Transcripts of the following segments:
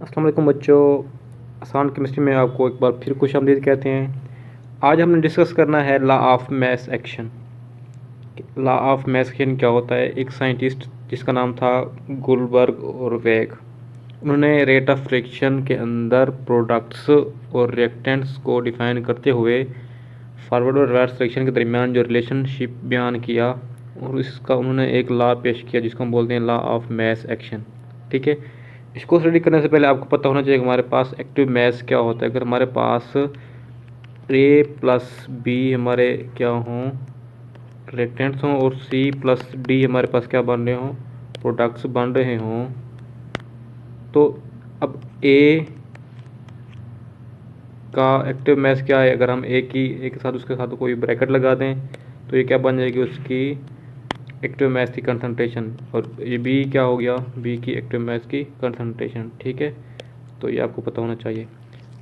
अस्सलाम वालेकुम बच्चों। आसान केमिस्ट्री में आपको एक बार फिर खुश आमदीद कहते हैं। आज हमने डिस्कस करना है law of mass action. Law of mass action क्या होता है? एक साइंटिस्ट जिसका नाम था गुलबर्ग और वेग, उन्होंने रेट ऑफ रिएक्शन के अंदर प्रोडक्ट्स और रिएक्टेंट्स को डिफाइन करते हुए फॉरवर्ड और रिवर्स रिएक्शन के दरमियान जो रिलेशनशिप बयान किया और इसका उन्होंने एक लॉ पेश किया जिसको हम बोलते हैं लॉ ऑफ मैस एक्शन। ठीक है, इसको स्टडी करने से पहले आपको पता होना चाहिए कि हमारे पास एक्टिव मैस क्या होता है। अगर हमारे पास ए प्लस बी हमारे क्या हों, रिएक्टेंट्स हों, और सी प्लस डी हमारे पास क्या बन रहे हों, प्रोडक्ट्स बन रहे हों, तो अब ए का एक्टिव मैस क्या है? अगर हम ए के साथ उसके साथ कोई ब्रैकेट लगा दें तो ये क्या बन जाएगी, उसकी एक्टिव मैस की कंसंट्रेशन। और ये बी क्या हो गया, बी की एक्टिव मैस की कंसंट्रेशन। ठीक है, तो ये आपको पता होना चाहिए।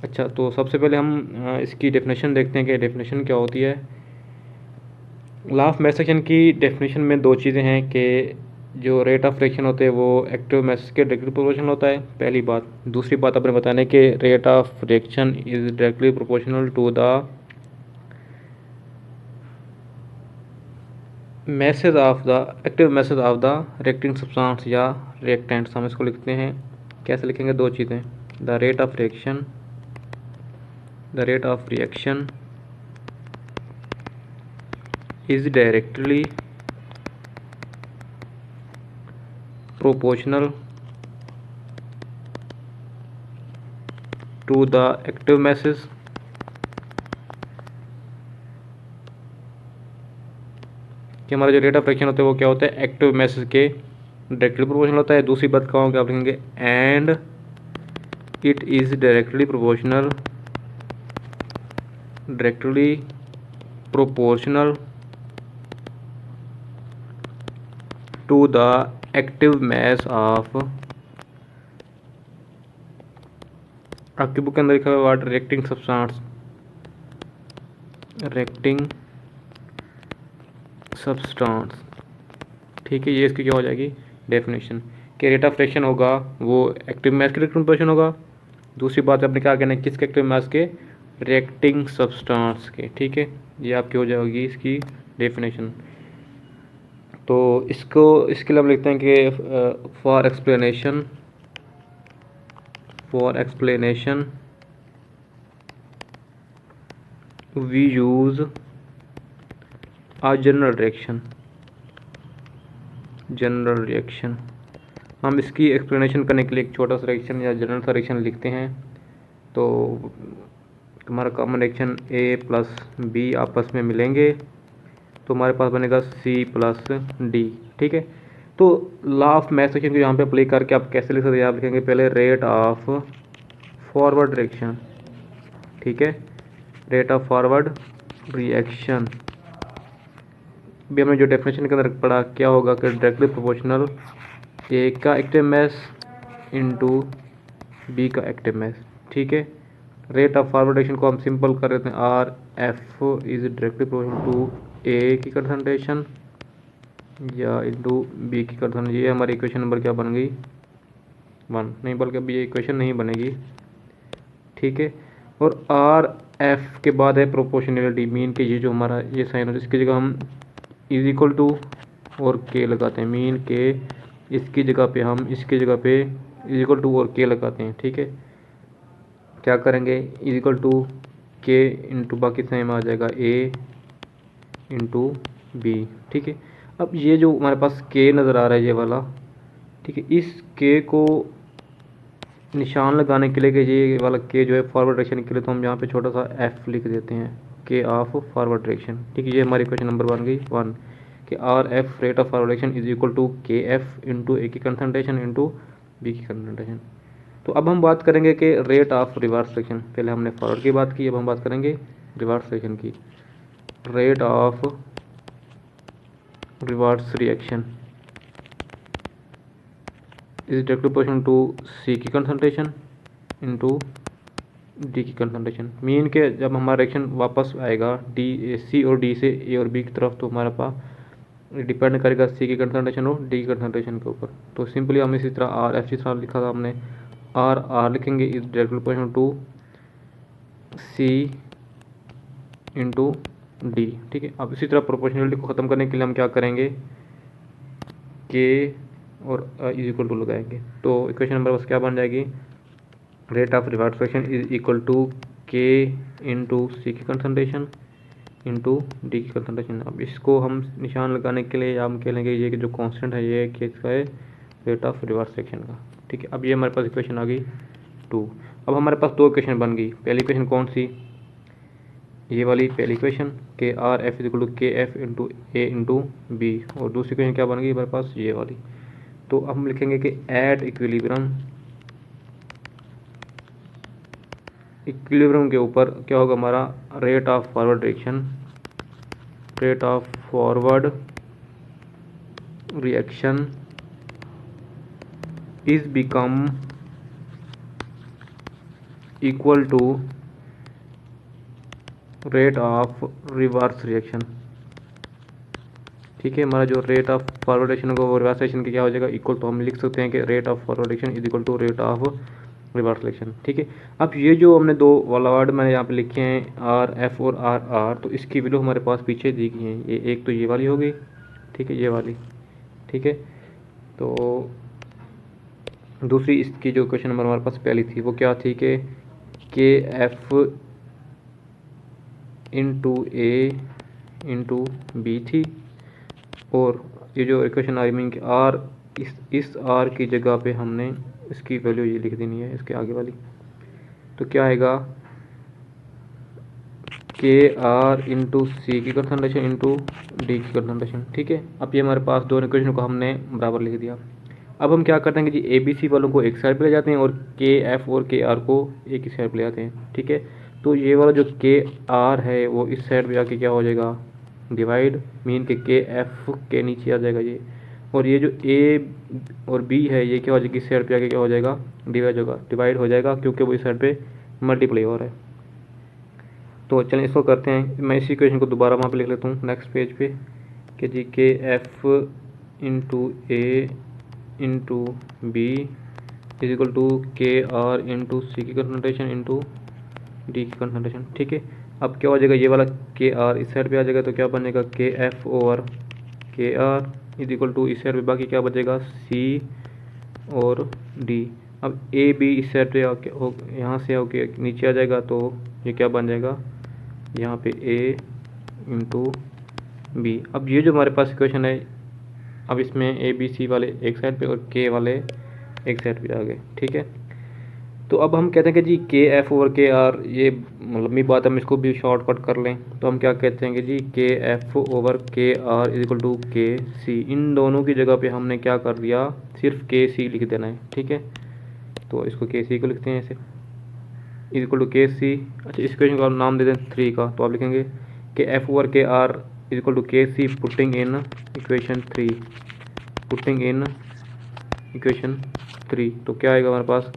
अच्छा, तो सबसे पहले हम इसकी डेफिनेशन देखते हैं कि डेफिनेशन क्या होती है। लॉ ऑफ मैस एक्शन की डेफिनेशन में दो चीज़ें हैं कि जो रेट ऑफ रिएक्शन होते हैं वो एक्टिव मैस के डायरेक्टली प्रोपोर्शनल होता है, पहली बात। दूसरी बात अपने बताने कि rate of reaction is directly proportional to the masses of the active masses of the reacting substance या रिएक्टेंट्स। हम इसको लिखते हैं, कैसे लिखेंगे? दो चीज़ें, the rate of reaction, the rate of reaction is directly proportional to the active masses कि हमारा जो रेट ऑफ रिएक्शन होता है वो क्या होता है, एक्टिव मैसेज के डायरेक्टली प्रोपोर्शनल होता है। दूसरी बात क्या होगी, आप लिखेंगे and it is directly proportional, directly proportional to the active mass of, आपकी बुक के अंदर लिखा हुआ वाट रिएक्टिंग सब्सटेंस, रिएक्टिंग सब्सटेंस। ठीक है, ये इसकी क्या हो जाएगी डेफिनेशन कि रेट ऑफ रिएक्शन होगा वो एक्टिव मैस के डायरेक्टली प्रोपोर्शनल होगा। दूसरी बात आपने क्या कहना है, किसके एक्टिव मैस के, रिएक्टिंग सब्सटेंस के। ठीक है, ये आपकी हो जाएगी इसकी डेफिनेशन। तो इसके लिए हम लिखते हैं कि for explanation we use a general reaction. हम इसकी एक्सप्लेनेशन करने के लिए एक छोटा सा रिएक्शन या जनरल सा रिएक्शन लिखते हैं। तो हमारा कॉमन रिएक्शन ए प्लस बी आपस में मिलेंगे तो हमारे पास बनेगा सी प्लस डी। ठीक है, तो लॉ ऑफ मैस एक्शन को यहाँ पे अप्लाई करके आप कैसे लिख सकते हैं? आप लिखेंगे पहले रेट ऑफ फॉरवर्ड रिएक्शन। ठीक है, रेट ऑफ फॉरवर्ड रिएक्शन भी हमने जो डेफिनेशन के अंदर पढ़ा क्या होगा कि डायरेक्टली प्रोपोर्शनल ए का एक्टिव मैस इनटू बी का एक्टिव मैस। ठीक है, रेट ऑफ फॉरवर्ड रिएक्शन को हम सिंपल कर देते हैं, R F is directly proportional to A की कंसंट्रेशन या इनटू बी की कंसंट्रेशन। ये हमारी इक्वेशन नंबर क्या बन गई, 1 नहीं, बल्कि अभी ये इक्वेशन नहीं बनेगी। ठीक है, और आर एफ के बाद है प्रोपोर्शनलिटी, मीन के ये जो हमारा ये साइन होता है इसकी जगह हम इज इक्वल टू और के लगाते हैं। मीन के इसकी जगह पे हम इसकी जगह पे इज इक्वल टू और के लगाते हैं। ठीक है, क्या करेंगे, is equal to K into बाकी सेम आ जाएगा ए इंटू बी। ठीक है, अब ये जो हमारे पास के नज़र आ रहा है ये वाला, ठीक है, इस के को निशान लगाने के लिए कि ये वाला के जो है फॉरवर्ड डायरेक्शन के लिए, तो हम यहाँ पे छोटा सा एफ लिख देते हैं, के ऑफ फॉरवर्ड डायरेक्शन। ठीक है, ये हमारी क्वेश्चन नंबर बन गई 1 कि R F rate of forward direction is equal to K F into A की कंसंट्रेशन इंटू बी की कंसंट्रेशन। तो अब हम बात करेंगे कि रेट ऑफ रिवर्स डायरेक्शन। पहले हमने फॉरवर्ड की बात की, अब हम बात करेंगे रिवर्स डायरेक्शन की। Rate of reverse reaction is directly proportional to C की कंसंट्रेशन इंटू डी की कंसंट्रेशन। मीन के जब हमारा रिएक्शन वापस आएगा डी सी और डी से ए और बी की तरफ, तो हमारे पास डिपेंड करेगा सी की कंसंट्रेशन और डी की कंसंट्रेशन के ऊपर। तो सिंपली हम इसी तरह आर एफ जिस तरह लिखा था हमने, आर लिखेंगे is directly proportional to C into D. ठीक है, अब इसी तरह प्रोपोर्शनलिटी को ख़त्म करने के लिए हम क्या करेंगे, के और इज इक्वल टू लगाएंगे। तो इक्वेशन नंबर बस क्या बन जाएगी, rate of reverse reaction is equal to K into C की कंसंट्रेशन इंटू डी की कंसंट्रेशन। अब इसको हम निशान लगाने के लिए हम कह लेंगे ये जो कांस्टेंट है ये किसका है, रेट ऑफ रिवर्स रिएक्शन का। ठीक है, अब ये हमारे पास इक्वेशन आ गई 2। अब हमारे पास दो इक्वेशन बन गई। पहली इक्वेशन कौन सी, ये वाली पहली इक्वेशन के R F is equal to K F into A into B, और दूसरी इक्वेशन क्या बन गई हमारे पास, ये वाली। तो अब हम लिखेंगे कि एट इक्विलिब्रियम के ऊपर क्या होगा हमारा, rate of forward reaction is become equal to rate of reverse reaction. ठीक है, हमारा जो रेट ऑफ फॉरवर्ड रिएक्शन होगा वो रिवर्स रिएक्शन के क्या हो जाएगा, इक्वल। तो हम लिख सकते हैं कि rate of forward reaction is equal to rate of reverse reaction. ठीक है, अब ये जो हमने दो वाला वर्ड मैंने यहाँ पे लिखे हैं आर एफ और आर आर, तो इसकी वैल्यू हमारे पास पीछे दी गई है। ये एक तो ये वाली हो गई, ठीक है, ये वाली। ठीक है, तो दूसरी इसकी जो क्वेश्चन नंबर हमारे पास पहली थी वो क्या थी कि के F into A into B थी, और ये जो इक्वेशन आई मीन आर, इस आर की जगह पे हमने इसकी वैल्यू ये लिख देनी है, इसके आगे वाली। तो क्या आएगा, के आर इंटू सी की कंसंट्रेशन इंटू डी की कंसंट्रेशन। ठीक है, अब ये हमारे पास दोनों इक्वेशन को हमने बराबर लिख दिया। अब हम क्या करते हैं कि जी ए बी सी वालों को एक साइड पे ले जाते हैं और के एफ और के आर को एक ही साइड पे ले जाते हैं। ठीक है, तो ये वाला जो के आर है वो इस साइड पे जाके क्या हो जाएगा, डिवाइड, मीन के एफ के नीचे आ जाएगा ये, और ये जो ए और बी है ये क्या हो जाएगी, इस साइड पे जाके क्या हो जाएगा, डिवाइड हो जाएगा, क्योंकि वो इस साइड पे मल्टीप्लाई हो रहा है। तो चलिए इसको करते हैं, मैं इसी इक्वेशन को दोबारा वहाँ पे लिख लेता हूँ नेक्स्ट पेज पे कि जी K F into A into B is equal to K R into C की कंसंट्रेशन इंटू डी की कंसंट्रेशन। ठीक है, अब क्या हो जाएगा, ये वाला के आर इस साइड पे आ जाएगा, तो क्या बनेगा के एफ ओवर के आर इज इक्वल टू इस साइड पे बाकी क्या बचेगा, सी और डी। अब ए बी इस साइड पे यहाँ से होके नीचे आ जाएगा, तो ये क्या बन जाएगा, यहाँ पे ए इंटू बी। अब ये जो हमारे पास इक्वेशन है, अब इसमें ए बी सी वाले एक साइड पे और के वाले एक साइड पे आ गए। ठीक है, तो अब हम कहते हैं कि जी के एफ ओवर के आर, ये लंबी बात है, हम इसको भी शॉर्टकट कर लें। तो हम क्या कहते हैं कि जी के एफ ओवर के आर इज इक्वल टू के सी। इन दोनों की जगह पे हमने क्या कर दिया, सिर्फ के सी लिख देना है। ठीक है, तो इसको के सी को लिखते हैं ऐसे, इज इक्वल टू के सी। अच्छा, इस इक्वेशन का नाम दे दें 3 का, तो आप लिखेंगे कि एफ ओवर के आर इज इक्वल टू के सी पुटिंग इन इक्वेशन 3। तो क्या आएगा हमारे पास,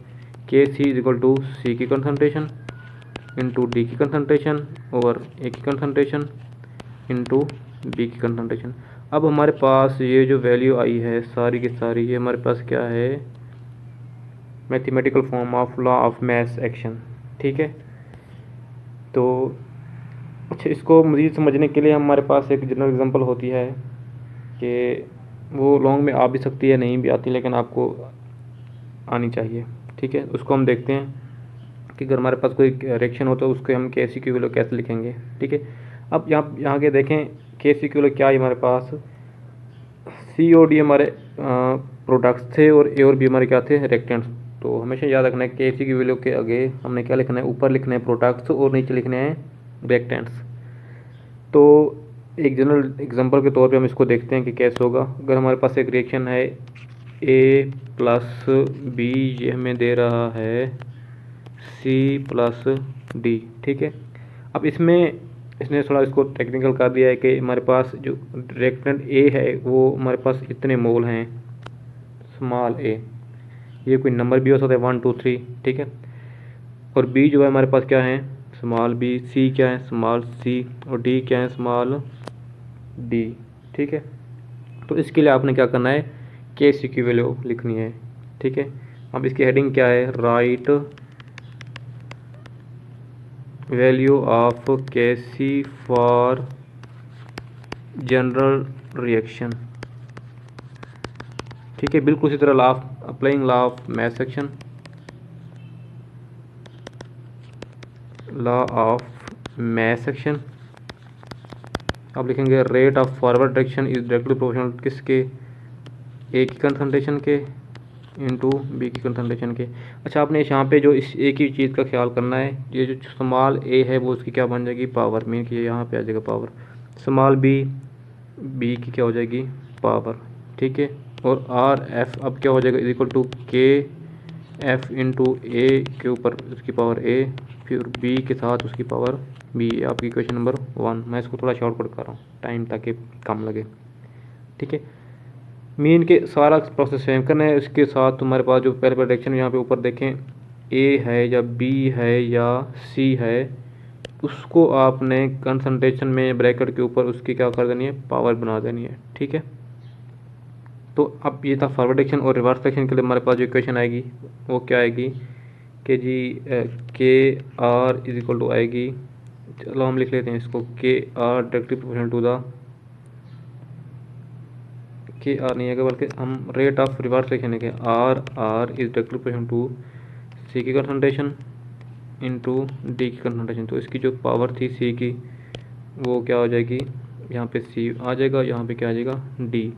के सी इज इक्वल टू सी की कंसंट्रेशन इंटू डी की कंसंट्रेशन ओवर ए की कंसंट्रेशन इंटू बी की कंसंट्रेशन। अब हमारे पास ये जो वैल्यू आई है सारी की सारी, ये हमारे पास क्या है, mathematical form of law of mass action. ठीक है, तो अच्छा, इसको मज़ीद समझने के लिए हमारे पास एक जनरल एग्जांपल होती है कि वो लॉन्ग में आ भी सकती है, नहीं भी आती, लेकिन आपको आनी चाहिए। ठीक है, उसको हम देखते हैं कि अगर हमारे पास कोई रिएक्शन हो तो उसको हम के सी की वैल्यू कैसे लिखेंगे। ठीक है, अब यहाँ के देखें के सी की वैल्यू क्या है, हमारे पास सी और डी हमारे प्रोडक्ट्स थे और ए और बी हमारे क्या थे, रिएक्टेंट्स। तो हमेशा याद रखना है के सी की वैल्यू के आगे हमने क्या लिखना है, ऊपर लिखना है प्रोडक्ट्स और नीचे लिखने हैं रिएक्टेंट्स। तो एक जनरल एग्जांपल के तौर पे हम इसको देखते हैं कि कैसे होगा। अगर हमारे पास एक रिएक्शन है ए प्लस बी, ये हमें दे रहा है सी प्लस डी। ठीक है, अब इसने थोड़ा इसको टेक्निकल कर दिया है कि हमारे पास जो रिएक्टेंट ए है वो हमारे पास इतने मोल हैं, स्मॉल ए, ये कोई नंबर भी हो सकता है 1 2 3। ठीक है, और बी जो है हमारे पास क्या है, स्मॉल बी, सी क्या है, स्मॉल सी, और डी क्या है, स्मॉल डी। ठीक है, तो इसके लिए आपने क्या करना है, के सी की वैल्यू लिखनी है। ठीक है, अब इसकी हेडिंग क्या है, write value of KC for general reaction. ठीक है, बिल्कुल इसी तरह law of applying law of mass action, law of mass action. आप लिखेंगे rate of forward direction is directly proportional किसके, ए की कंसंट्रेशन के इंटू बी की कंसंट्रेशन के। अच्छा, आपने यहाँ पे जो इस एक ही चीज़ का ख्याल करना है, ये जो स्मॉल ए है वो उसकी क्या बन जाएगी, पावर, मीन कि यहाँ पे आ जाएगा पावर। स्मॉल बी, बी की क्या हो जाएगी, पावर। ठीक है, और आर एफ अब क्या हो जाएगा, is equal to K F into ए के ऊपर उसकी पावर ए, फिर बी के साथ उसकी पावर बी। आपकी क्वेश्चन नंबर 1। मैं इसको थोड़ा शॉर्टकट कर रहा हूँ टाइम ताकि कम लगे। ठीक है, मीन के सारा प्रोसेस सेम करना है। उसके साथ तुम्हारे पास जो पहले डायरेक्शन यहाँ पे ऊपर देखें, ए है या बी है या सी है, उसको आपने कंसंट्रेशन में ब्रैकेट के ऊपर उसकी क्या कर देनी है, पावर बना देनी है। ठीक है, तो अब ये था फॉरवर्ड डायरेक्शन। और रिवर्स डायरेक्शन के लिए हमारे पास जो इक्वेशन आएगी वो क्या आएगी कि जी के आर इज इक्वल टू आएगी, चलो हम लिख लेते हैं इसको, K R directly proportional to the, K R नहीं आएगा बल्कि हम रेट ऑफ रिवर्स डायरेक्शन है कि R R is directly proportional to C की कंसंट्रेशन इनटू डी की कंसंट्रेशन। तो इसकी जो पावर थी सी की वो क्या हो जाएगी, यहाँ पे सी आ जाएगा, यहाँ पे क्या आ जाएगा, डी।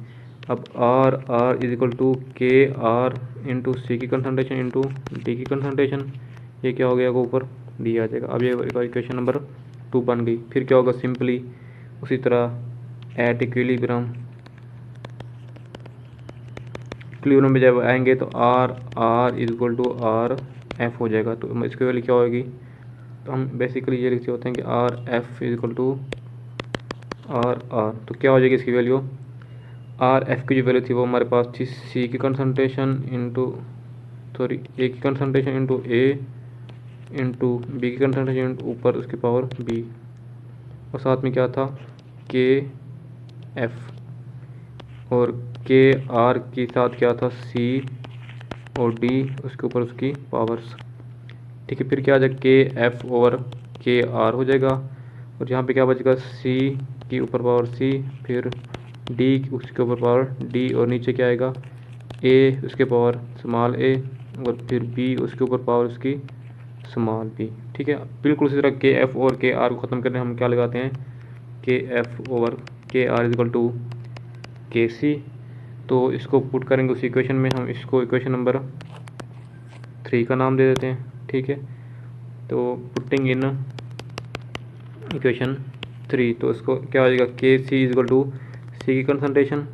अब R R is equal to K R into C की कंसंट्रेशन इंटू डी की कंसंट्रेशन, ये क्या हो गया ऊपर डी आ जाएगा। अब ये इक्वेशन नंबर 2 बन गई। फिर क्या होगा, सिंपली उसी तरह एट इक्विलिब्रियम में जब आएंगे तो R R is equal to R F हो जाएगा। तो इसकी वैल्यू क्या होगी, तो हम बेसिकली ये लिखते होते हैं कि R F is equal to R R. तो क्या हो जाएगी इसकी वैल्यू, आर एफ की जो वैल्यू थी वो हमारे पास थी सी की कंसंट्रेशन इंटू सॉरी ए की concentration into A into B की कंसंट्रेशन ऊपर उसकी पावर बी, और साथ में क्या था के एफ, और के आर के साथ क्या था सी और डी उसके ऊपर उसकी पावर्स। ठीक है, फिर क्या आ जाएगा के एफ ओवर के आर हो जाएगा, और यहाँ पे क्या बचेगा सी की ऊपर पावर सी, फिर डी उसके ऊपर पावर डी, और नीचे क्या आएगा ए उसके पावर स्मॉल ए, और फिर बी उसके ऊपर पावर उसकी स्मॉल बी। ठीक है, बिल्कुल इसी तरह के एफ और के आर को ख़त्म करने हम क्या लगाते हैं, के एफ ओवर के आर इज इक्वल टू के सी। तो इसको पुट करेंगे उस इक्वेशन में, हम इसको इक्वेशन नंबर 3 का नाम दे देते हैं। ठीक है, तो पुटिंग इन इक्वेशन 3, तो इसको क्या हो जाएगा, के सी इज इक्वल टू सी की कंसंट्रेशन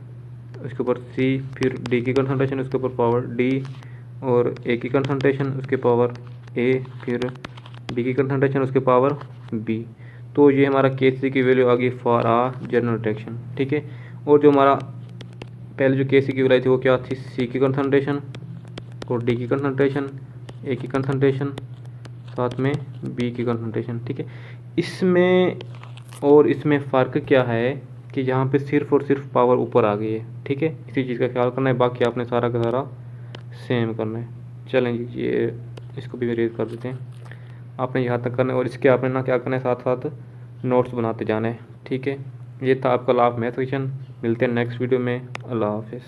उसके ऊपर सी, फिर डी की कंसंट्रेशन उसके ऊपर पावर डी, और ए की कंसंट्रेशन उसके पावर ए, फिर बी की कंसंट्रेशन उसके पावर बी। तो ये हमारा के सी की वैल्यू आ गई फॉर आ जनरल डायरेक्शन। ठीक है, और जो हमारा पहले जो के सी की वैल्यू थी वो क्या थी, सी की कंसंट्रेशन और डी की कंसंट्रेशन, ए की कंसंट्रेशन, साथ में बी की कंसंट्रेशन। ठीक है, इसमें और इसमें फ़र्क क्या है कि यहाँ पे सिर्फ और सिर्फ पावर ऊपर आ गई है। ठीक है, इसी चीज़ का ख्याल करना है, बाकी आपने सारा का सारा सेम करना है। चलें जी, ये इसको भी रेज कर देते हैं। आपने यहाँ तक करना है, और इसके आपने ना क्या करना है, साथ साथ नोट्स बनाते जाना है। ठीक है, ये था आपका लॉ ऑफ मैथ सेक्शन। मिलते हैं नेक्स्ट वीडियो में। अल्लाह हाफिज़।